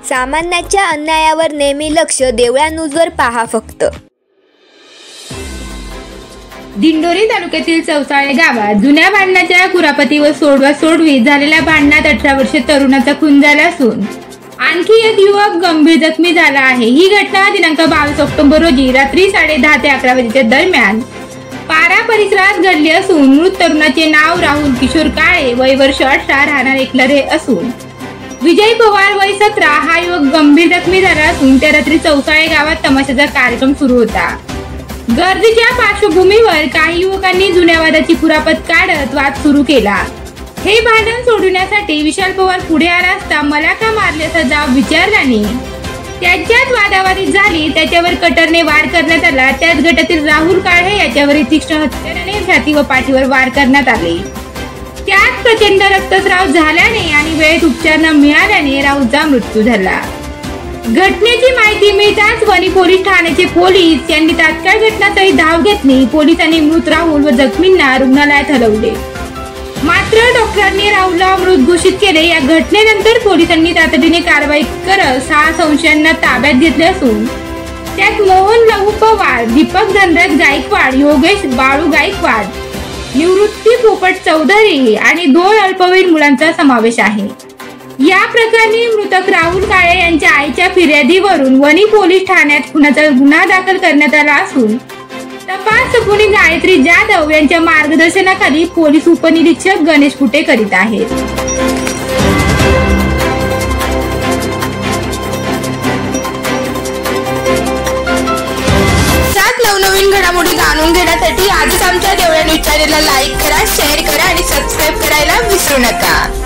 सामान्याच्या अन्यायावर नेहमी लक्ष, देवळा न्यूजवर पहा फक्त। दिंडोरी तालुक्यातील चौसाळे गावात जुन्या भांडणाच्या कुरापतीवर सोडवासोडवी झालेल्या भांडणात 18 वर्षीय तरुणाचा खून झाला असून आणखी एक युवक गंभीर जखमी झाला आहे। ही घटना दिनांक 22 ऑक्टोबर रोजी रात्री 10:30 ते 11 वाजेच्या दरम्यान पारा परिसरात घडली असून मृत तरुणाचे नाव राहुल किशोर काळे, वय वर्ष 18, राहणार एकलरे असून विजय पवार, वय 17 हा युवक गंभीर जखमी झाला असून त्या रात्री चौसाळे गावात तमाशाचा कार्यक्रम सुरू होता। गर्दीच्या पार्श्वभूमीवर काही युवकांनी जुन्या वादाची कुरापत काढत वाद सुरू केला। हे भांडण सोडवण्यासाठी विशाल पवार पुढे आला असता मला का मारले असा जाब विचारल्याने त्यांच्यात वादावादी झाली। त्याच्यावर कटरने वार करण्यात आला। त्याच गटातील राहुल काळे याच्यावर तीक्ष्ण हत्याराने छाती व पाठीवर वार करण्यात आले। त्यात प्रचंड रक्तस्राव झाल्याने आणि वेळेत उपचार न मिळाल्याने राहुलचा मृत्यू झाला। घटनेची माहिती मिळताच वणी पोलीस ठाण्याचे पोलीस यांनी तात्काळ घटनास्थळी धाव घेतली। पोलिसांनी मृत राहुल व जखमींना रुग्णालयात हलवले, मात्र डॉक्टरांनी राहुलला मृत घोषित केले। या घटनेनंतर पोलिसांनी तातडीने कारवाई करत 6 संशयितांना ताब्यात घेतले असून त्यात मोहन लहू पवार, दीपक धनराज गायकवाड, योगेश बाळू गायकवाड, निवृत्ती पोपट चौधरी आणि 2 अल्पवयीन मुलांचा समावेश आहे। या प्रकरणी मृतक राहुल काळे यांच्या आईच्या फिर्यादीवरून वणी पोलीस ठाण्यात खुनाचा गुन्हा दाखल करण्यात आला असून तपास प्रमुख गायत्री जाधव यांच्या मार्गदर्शनाखाली पोलीस उपनिरीक्षक गणेश कुटे करीत आहेत। नवनवीन घडामोडी जाणून घेण्यासाठी आजच आमच्या देवळा न्यूज चॅनलला लाईक करा, शेअर करा आणि सबस्क्राईब करायला विसरू नका।